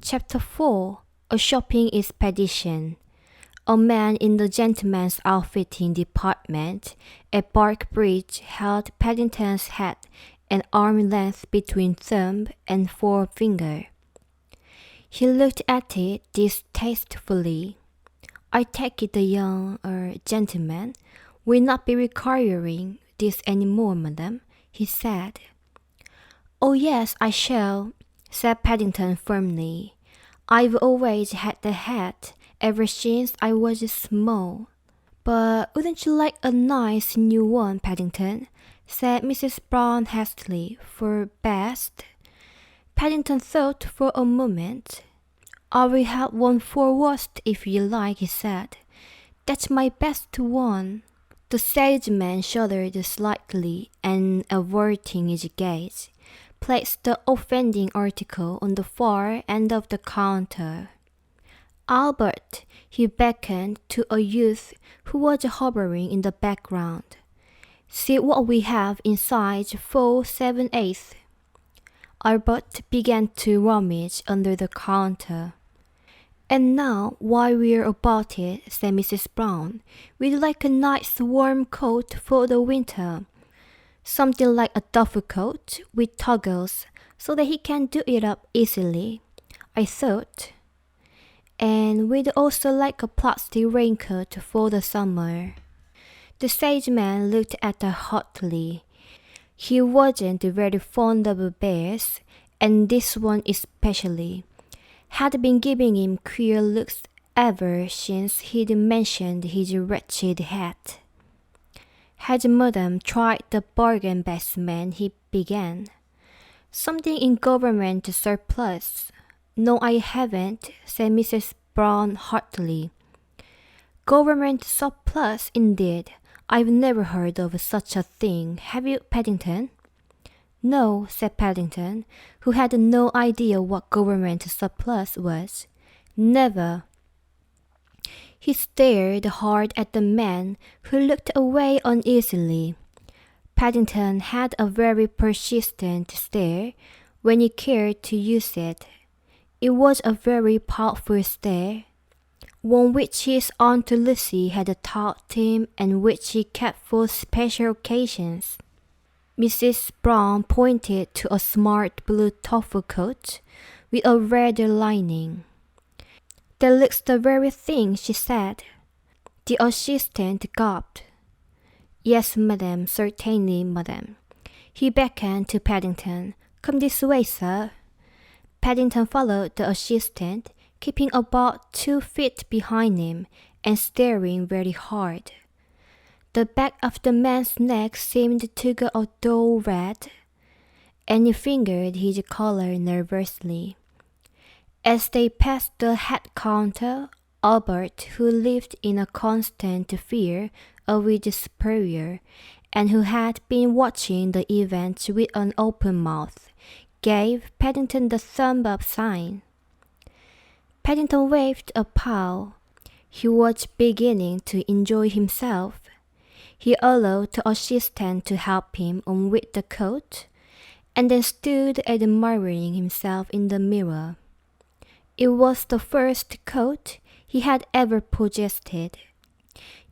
Chapter 4. A Shopping Expedition. A man in the gentleman's outfitting department at Backbridge held Paddington's hat an arm's length between thumb and forefinger. He looked at it distastefully. "I take it the young gentleman will not be requiring this any more, madam," he said. "Oh yes, I shall," said Paddington firmly. "I've always had the hat ever since I was small." "But wouldn't you like a nice new one, Paddington?" said Mrs. Brown hastily, for best. Paddington thought for a moment. "I will have one for worst if you like," he said. "That's my best one." The salesman shuddered slightly and, averting his gaze, placed the offending article on the far end of the counter. "Albert," he beckoned to a youth who was hovering in the background. "See what we have in size 4/7/8." Albert began to rummage under the counter. "And now, while we're about it," said Mrs. Brown, "we'd like a nice warm coat for the winter. Something like a duffel coat with toggles so that he can do it up easily, I thought. And we'd also like a plastic raincoat for the summer." The salesman looked at her hotly. He wasn't very fond of bears, and this one especially had been giving him queer looks ever since he'd mentioned his wretched hat. "Has Madam tried the bargain basement?" he began. "Something in government surplus." "No, I haven't," said Mrs. Brown heartily. "Government surplus, indeed. I've never heard of such a thing. Have you, Paddington?" "No," said Paddington, who had no idea what government surplus was. "Never." He stared hard at the man, who looked away uneasily. Paddington had a very persistent stare when he cared to use it. It was a very powerful stare, one which his Aunt Lucy had taught him and which he kept for special occasions. Mrs. Brown pointed to a smart blue duffel coat with a red lining. "That looks the very thing," she said. The assistant gulped. "Yes, madam, certainly, madam." He beckoned to Paddington. "Come this way, sir." Paddington followed the assistant, keeping about 2 feet behind him and staring very hard. The back of the man's neck seemed to go a dull red, and he fingered his collar nervously. As they passed the hat counter, Albert, who lived in a constant fear of his superior, and who had been watching the event with an open mouth, gave Paddington the thumb-up sign. Paddington waved a paw. He was beginning to enjoy himself. He allowed the assistant to help him on with the coat, and then stood admiring himself in the mirror. It was the first coat he had ever possessed.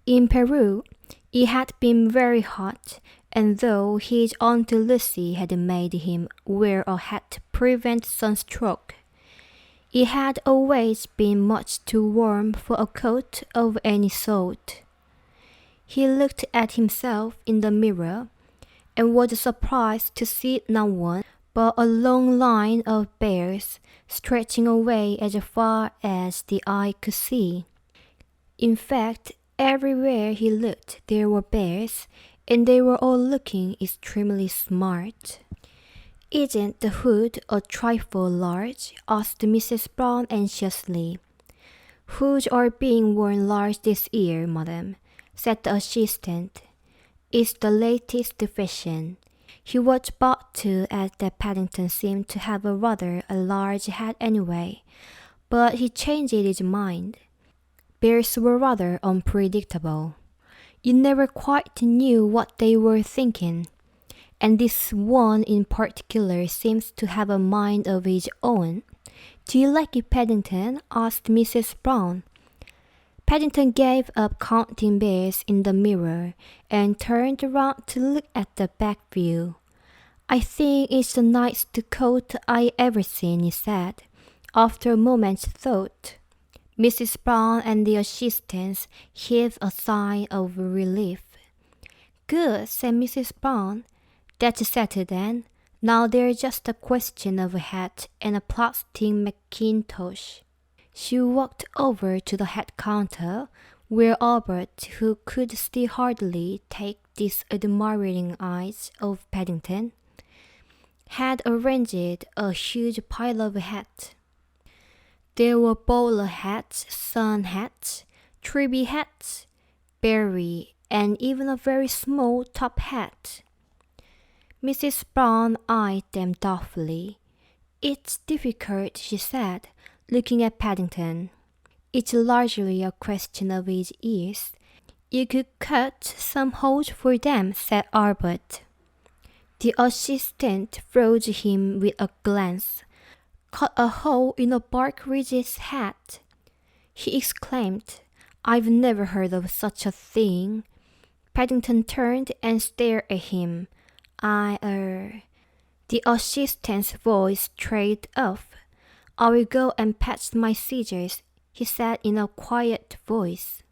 In Peru, it had been very hot, and though his Aunt Lucy had made him wear a hat to prevent sunstroke, it had always been much too warm for a coat of any sort. He looked at himself in the mirror, and was surprised to see no one but a long line of bears stretching away as far as the eye could see. In fact, everywhere he looked there were bears, and they were all looking extremely smart. "Isn't the hood a trifle large?" asked Mrs. Brown anxiously. "Hoods are being worn large this year, madam," said the assistant. "It's the latest fashion." He was about to add that Paddington seemed to have a rather large hat anyway, but he changed his mind. Bears were rather unpredictable. You never quite knew what they were thinking, and this one in particular seems to have a mind of his own. Do you like it, Paddington? Asked Mrs. Brown. Paddington gave up counting bears in the mirror and turned around to look at the back view. I think it's the nicest coat I ever seen, he said, after a moment's thought. Mrs. Brown and the assistants heaved a sigh of relief. Good, said Mrs. Brown. That's settled then. Now there's just a question of a hat and a plastic mackintosh. She walked over to the hat counter, where Albert, who could still hardly take these admiring eyes of Paddington, had arranged a huge pile of hats. There were bowler hats, sun hats, tree hats, berry, and even a very small top hat. Mrs. Brown eyed them doubtfully. It's difficult, she said, looking at Paddington. It's largely a question of his ears. You could cut some holes for them, said Albert. The assistant froze him with a glance. Cut a hole in a Bakrici's hat, he exclaimed. I've never heard of such a thing. Paddington turned and stared at him. The assistant's voice trailed off. I will go and fetch my scissors, he said in a quiet voice.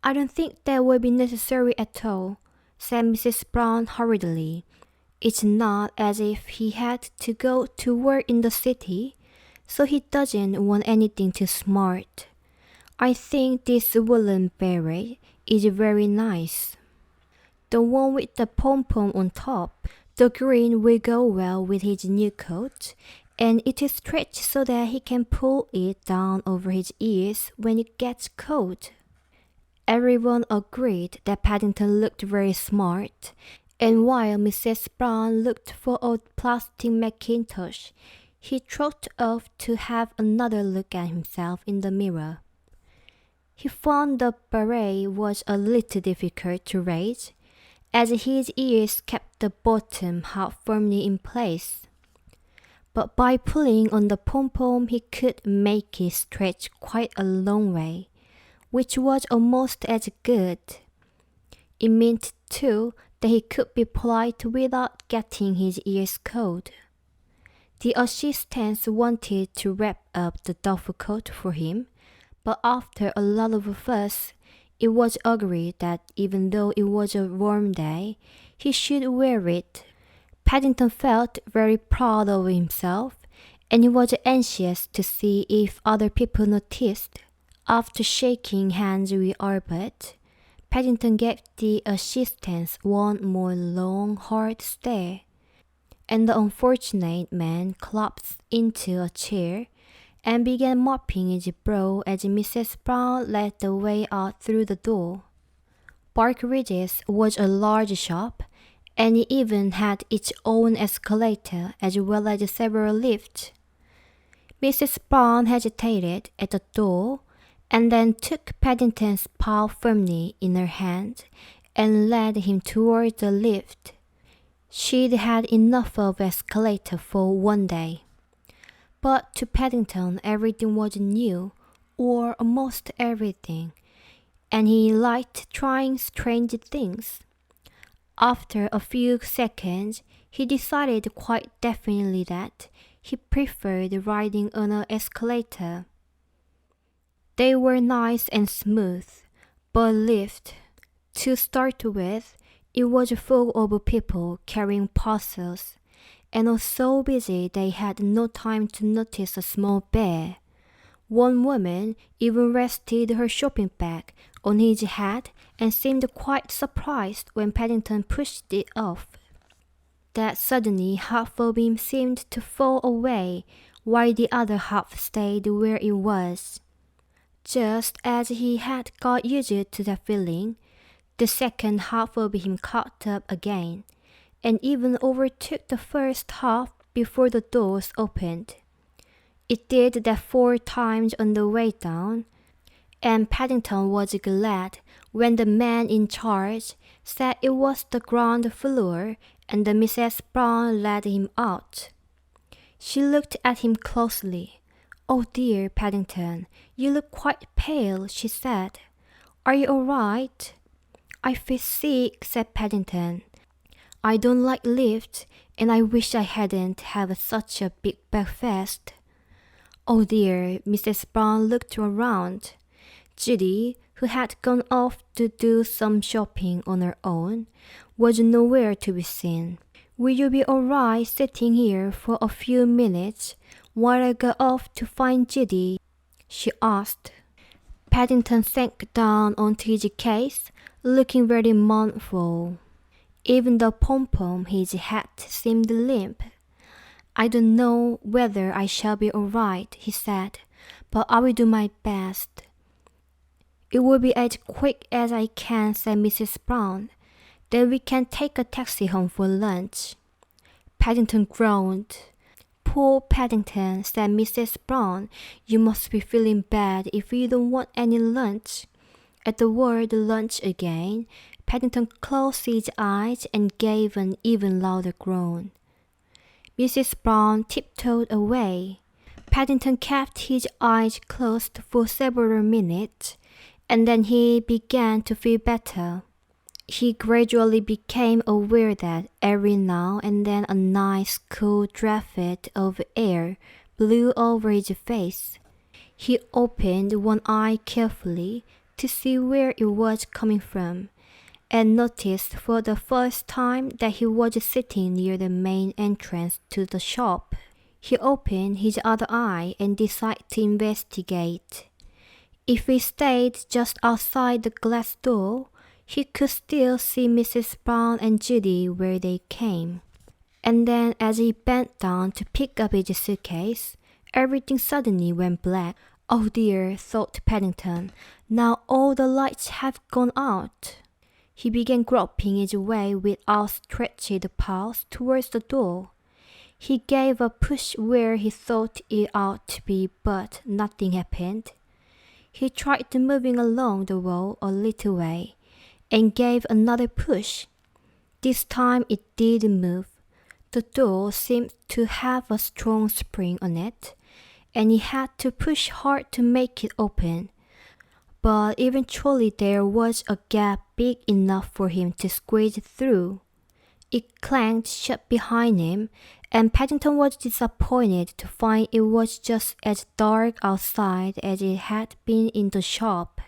I don't think that will be necessary at all, said Mrs. Brown hurriedly. It's not as if he had to go to work in the city, so he doesn't want anything too smart. I think this woolen beret is very nice. The one with the pom-pom on top, the green will go well with his new coat, and it is stretched so that he can pull it down over his ears when it gets cold. Everyone agreed that Paddington looked very smart, and while Mrs. Brown looked for a plastic mackintosh, he trotted off to have another look at himself in the mirror. He found the beret was a little difficult to raise, as his ears kept the bottom half firmly in place. But by pulling on the pom-pom he could make it stretch quite a long way, which was almost as good. It meant, too, that he could be polite without getting his ears cold. The assistants wanted to wrap up the duffel coat for him, but after a lot of fuss, it was agreed that even though it was a warm day, he should wear it. Paddington felt very proud of himself, and he was anxious to see if other people noticed. After shaking hands with Albert, Paddington gave the assistants one more long, hard stare, and the unfortunate man collapsed into a chair and began mopping his brow as Mrs. Brown led the way out through the door. Bakrici's was a large shop, and it even had its own escalator as well as several lifts. Mrs. Brown hesitated at the door, and then took Paddington's paw firmly in her hand and led him toward the lift. She'd had enough of escalator for one day. But to Paddington everything was new, or almost everything, and he liked trying strange things. After a few seconds, he decided quite definitely that he preferred riding on an escalator. They were nice and smooth, but lift. To start with, it was full of people carrying parcels, and was so busy they had no time to notice a small bear. One woman even rested her shopping bag on his head and seemed quite surprised when Paddington pushed it off. That suddenly half of him seemed to fall away, while the other half stayed where it was. Just as he had got used to that feeling, the second half of him caught up again, and even overtook the first half before the doors opened. It did that 4 times on the way down, and Paddington was glad when the man in charge said it was the ground floor and the Mrs. Brown led him out. She looked at him closely. "Oh dear, Paddington, you look quite pale," she said. "Are you all right?" "I feel sick," said Paddington. "I don't like lifts, and I wish I hadn't had such a big breakfast." "Oh dear," Mrs. Brown looked around. Judy, who had gone off to do some shopping on her own, was nowhere to be seen. "Will you be all right sitting here for a few minutes while I go off to find Judy?" she asked. Paddington sank down onto his case, looking very mournful. Even the pom-pom his hat seemed limp. "I don't know whether I shall be all right," he said, "but I will do my best." "It will be as quick as I can," said Mrs. Brown. "Then we can take a taxi home for lunch." Paddington groaned. "Poor Paddington," said Mrs. Brown. "You must be feeling bad if you don't want any lunch." At the word lunch again, Paddington closed his eyes and gave an even louder groan. Mrs. Brown tiptoed away. Paddington kept his eyes closed for several minutes, and then he began to feel better. He gradually became aware that every now and then a nice cool draught of air blew over his face. He opened one eye carefully to see where it was coming from, and noticed for the first time that he was sitting near the main entrance to the shop. He opened his other eye and decided to investigate. If he stayed just outside the glass door, he could still see Mrs. Brown and Judy where they came. And then as he bent down to pick up his suitcase, everything suddenly went black. "Oh dear," thought Paddington, "now all the lights have gone out." He began groping his way with outstretched paws towards the door. He gave a push where he thought it ought to be, but nothing happened. He tried moving along the wall a little way, and gave another push. This time it did move. The door seemed to have a strong spring on it, and he had to push hard to make it open. But eventually there was a gap big enough for him to squeeze through. It clanged shut behind him, and Paddington was disappointed to find it was just as dark outside as it had been in the shop.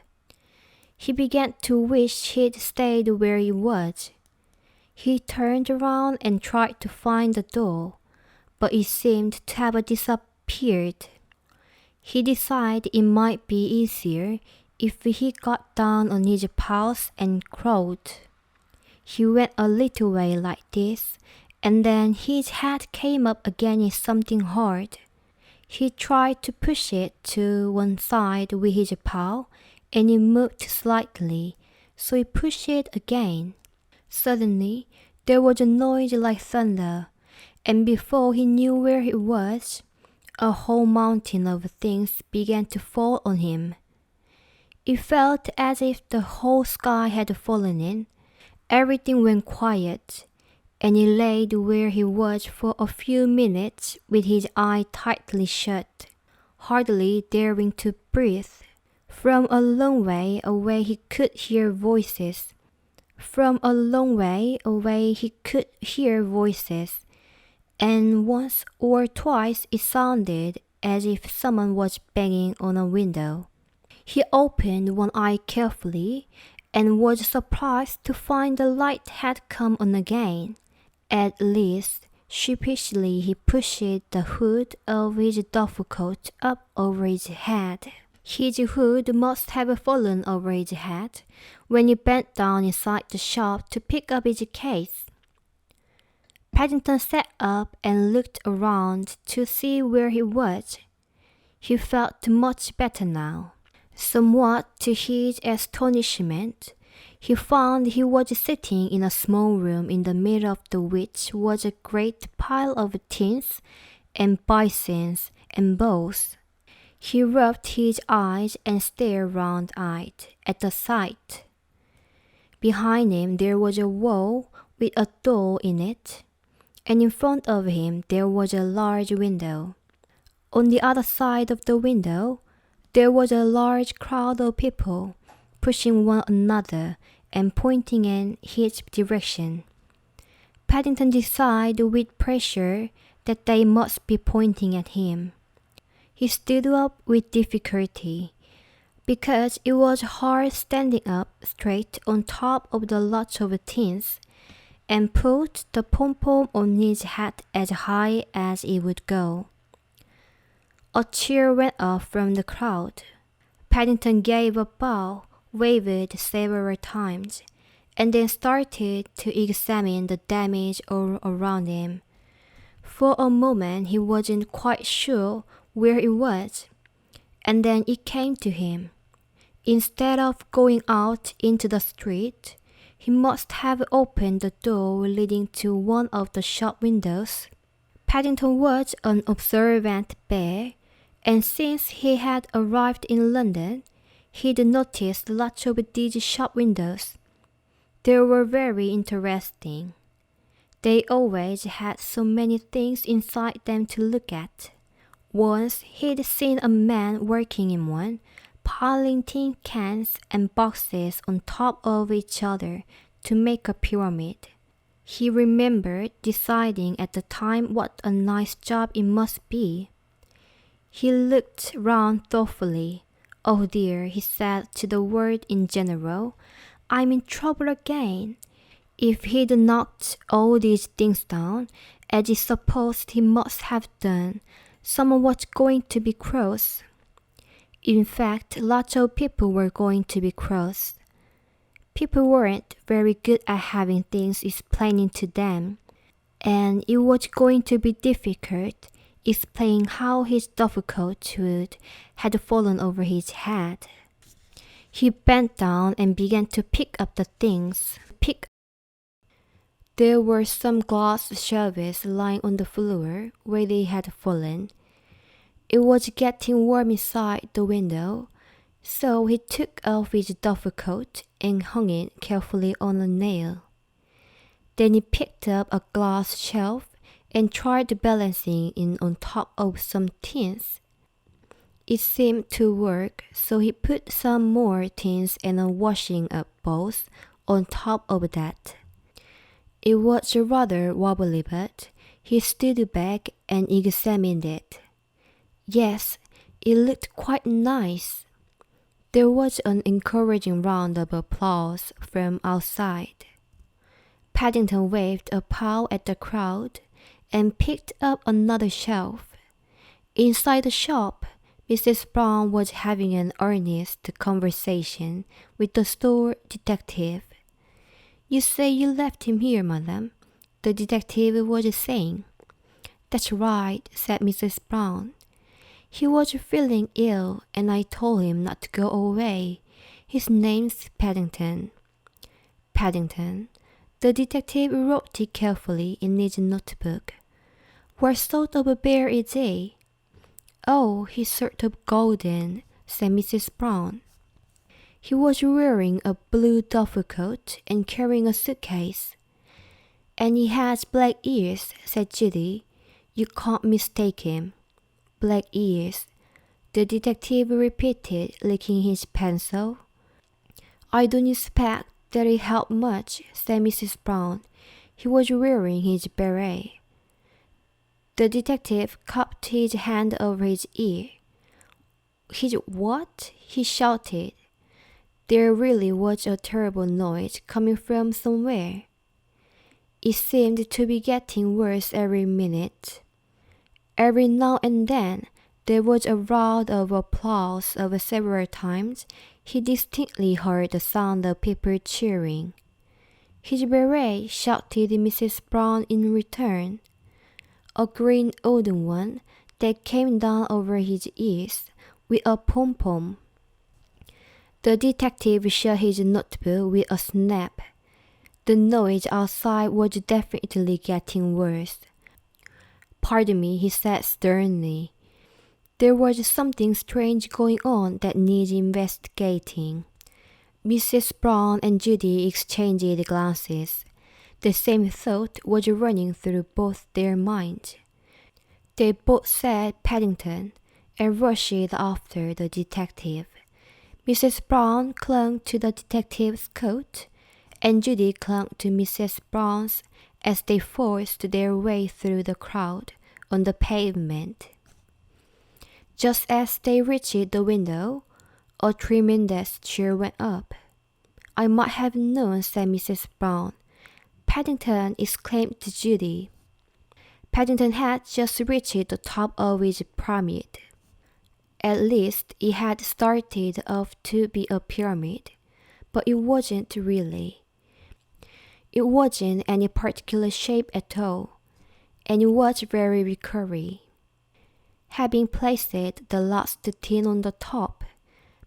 He began to wish he'd stayed where he was. He turned around and tried to find the door, but it seemed to have disappeared. He decided it might be easier if he got down on his paws and crawled. He went a little way like this, and then his head came up against something hard. He tried to push it to one side with his paw, and it moved slightly, so he pushed it again. Suddenly, there was a noise like thunder, and before he knew where he was, a whole mountain of things began to fall on him. It felt as if the whole sky had fallen in. Everything went quiet, and he lay where he was for a few minutes with his eyes tightly shut, hardly daring to breathe. From a long way away he could hear voices. And once or twice it sounded as if someone was banging on a window. He opened one eye carefully and was surprised to find the light had come on again. At least, sheepishly he pushed the hood of his duffel coat up over his head. His hood must have fallen over his head when he bent down inside the shop to pick up his case. Paddington sat up and looked around to see where he was. He felt much better now. Somewhat to his astonishment, he found he was sitting in a small room in the middle of which was a great pile of tins and basins and bowls. He rubbed his eyes and stared round-eyed at the sight. Behind him there was a wall with a door in it, and in front of him there was a large window. On the other side of the window, there was a large crowd of people, pushing one another and pointing in each direction. Paddington decided with pressure that they must be pointing at him. He stood up with difficulty, because it was hard standing up straight on top of the lot of tins, and put the pom-pom on his hat as high as it would go. A cheer went up from the crowd. Paddington gave a bow, waved several times, and then started to examine the damage all around him. For a moment he wasn't quite sure where it was, and then it came to him. Instead of going out into the street, he must have opened the door leading to one of the shop windows. Paddington was an observant bear, and since he had arrived in London, he'd noticed lots of these shop windows. They were very interesting. They always had so many things inside them to look at. Once he'd seen a man working in one, piling tin cans and boxes on top of each other to make a pyramid. He remembered deciding at the time what a nice job it must be. He looked round thoughtfully. "Oh dear," he said to the world in general, "I'm in trouble again." If he'd knocked all these things down, as he supposed he must have done, someone was going to be cross. In fact, lots of people were going to be cross. People weren't very good at having things explained to them, and it was going to be difficult explaining how his duffel coat hood had fallen over his head. He bent down and began to pick up the things. There were some glass shelves lying on the floor where they had fallen. It was getting warm inside the window, so he took off his duffel coat and hung it carefully on a nail. Then he picked up a glass shelf and tried balancing it on top of some tins. It seemed to work, so he put some more tins and a washing up bowls on top of that. It was rather wobbly, but he stood back and examined it. Yes, it looked quite nice. There was an encouraging round of applause from outside. Paddington waved a paw at the crowd and picked up another shelf. Inside the shop, Mrs. Brown was having an earnest conversation with the store detective. "You say you left him here, madam," the detective was saying. "That's right," said Mrs. Brown. "He was feeling ill, and I told him not to go away. His name's Paddington." Paddington. The detective wrote it carefully in his notebook. "What sort of a bear is he?" "Oh, he's sort of golden," said Mrs. Brown. "He was wearing a blue duffel coat and carrying a suitcase." "And he has black ears," said Judy. "You can't mistake him." "Black ears," the detective repeated, licking his pencil. "I don't expect that it helped much," said Mrs. Brown. "He was wearing his beret." The detective cupped his hand over his ear. "His what?" he shouted. There really was a terrible noise coming from somewhere. It seemed to be getting worse every minute. Every now and then, there was a round of applause of several times. He distinctly heard the sound of people cheering. "His beret," shouted Mrs. Brown in return. "A green wooden one that came down over his ears with a pom-pom." The detective shut his notebook with a snap. The noise outside was definitely getting worse. "Pardon me," he said sternly. "There was something strange going on that needs investigating." Mrs. Brown and Judy exchanged glances. The same thought was running through both their minds. They both said Paddington and rushed after the detective. Mrs. Brown clung to the detective's coat, and Judy clung to Mrs. Brown's as they forced their way through the crowd on the pavement. Just as they reached the window, a tremendous cheer went up. "I might have known," said Mrs. Brown. "Paddington!" exclaimed Judy. Paddington had just reached the top of his pyramid. At least it had started off to be a pyramid, but it wasn't really. It wasn't any particular shape at all, and it was very recurring. Having placed the last tin on the top,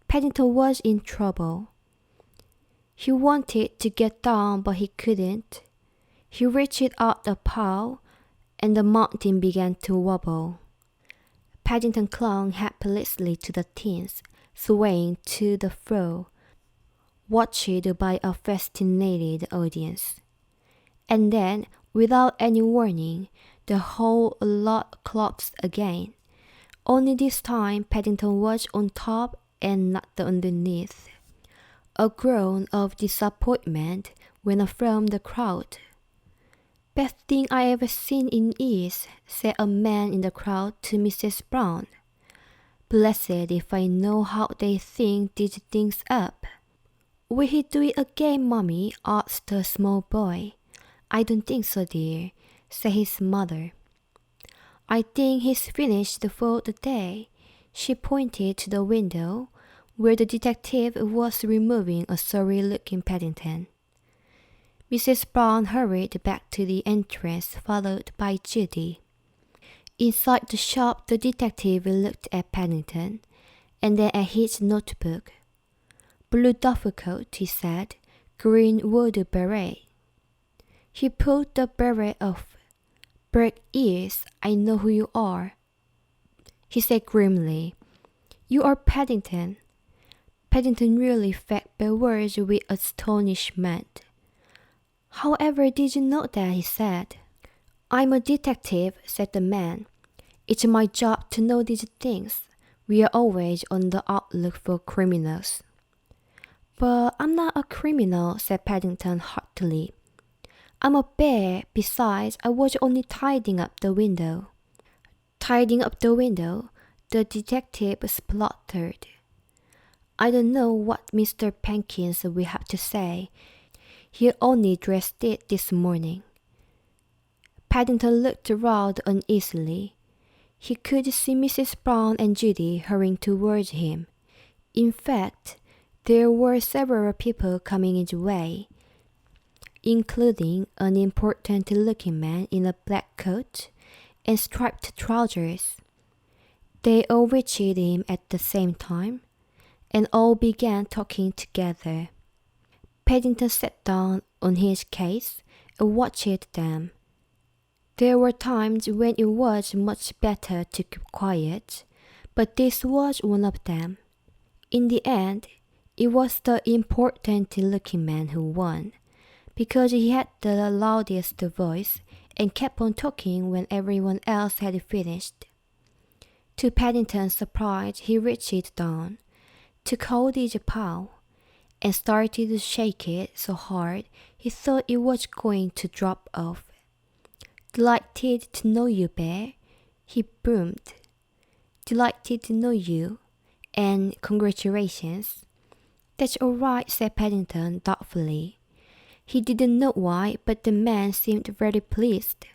Paddington was in trouble. He wanted to get down, but he couldn't. He reached out the paw, and the mountain began to wobble. Paddington clung helplessly to the tins, swaying to the fro, watched by a fascinated audience. And then, without any warning, the whole lot collapsed again. Only this time Paddington was on top and not underneath. A groan of disappointment went up from the crowd. "Best thing I ever seen in years," said a man in the crowd to Mrs. Brown. "Blessed if I know how they think these things up." "Will he do it again, Mommy?" asked the small boy. "I don't think so, dear," said his mother. "I think he's finished for the day." She pointed to the window, where the detective was removing a sorry-looking Paddington. Mrs. Brown hurried back to the entrance, followed by Judy. Inside the shop, the detective looked at Paddington, and then at his notebook. "Blue duffel coat," he said, "green wool beret." He pulled the beret off. "Bird ears, I know who you are," he said grimly. "You are Paddington." Paddington really felt bewildered with astonishment. "However did you know that?" he said. "I'm a detective," said the man. "It's my job to know these things. We are always on the outlook for criminals." "But I'm not a criminal," said Paddington heartily. "I'm a bear. Besides, I was only tidying up the window." "Tidying up the window?" the detective spluttered. "I don't know what Mr. Pankins will have to say. He only dressed it this morning." Paddington looked around uneasily. He could see Mrs. Brown and Judy hurrying towards him. In fact, there were several people coming his way, including an important-looking man in a black coat and striped trousers. They all reached him at the same time, and all began talking together. Paddington sat down on his case and watched them. There were times when it was much better to keep quiet, but this was one of them. In the end, it was the important-looking man who won, because he had the loudest voice and kept on talking when everyone else had finished. To Paddington's surprise, he reached down, took hold of his paw, and started to shake it so hard he thought it was going to drop off. "Delighted to know you, Bear," he boomed. "Delighted to know you, and congratulations." "That's all right," said Paddington doubtfully. He didn't know why, but the man seemed very pleased.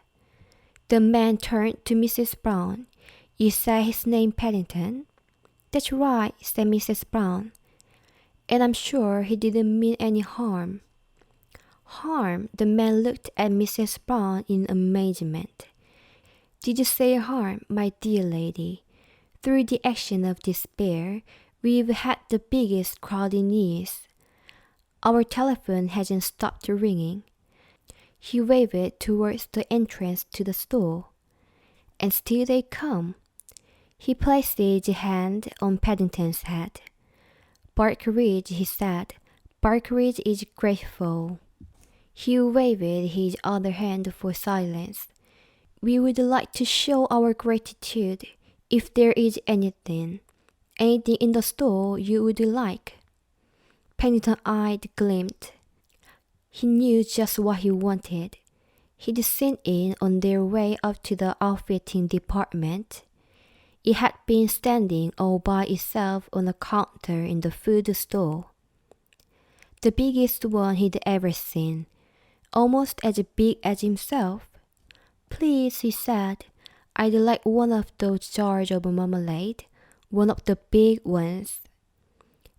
The man turned to Mrs. Brown. "You say his name Paddington?" "That's right," said Mrs. Brown. "And I'm sure he didn't mean any harm." "Harm?" The man looked at Mrs. Brown in amazement. "Did you say harm, my dear lady? Through the action of this bear, we've had the biggest crowd in years. Our telephone hasn't stopped ringing." He waved towards the entrance to the store. "And still they come." He placed his hand on Paddington's head. "Backridge," he said. "Backridge is grateful." He waved his other hand for silence. We would like to show our gratitude if there is anything in the store you would like. Paddington's eyes gleamed. He knew just what he wanted. He'd seen it on their way up to the outfitting department. It had been standing all by itself on a counter in the food store. The biggest one he'd ever seen, almost as big as himself. "Please," he said, "I'd like one of those jars of marmalade, one of the big ones."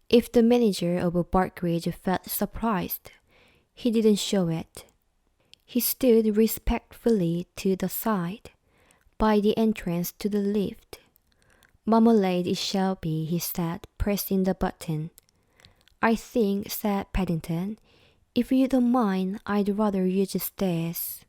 If the manager of Bakriji felt surprised, he didn't show it. He stood respectfully to the side, by the entrance to the lift. "Marmalade it shall be," he said, pressing the button. "I think," said Paddington, "if you don't mind, I'd rather use the stairs."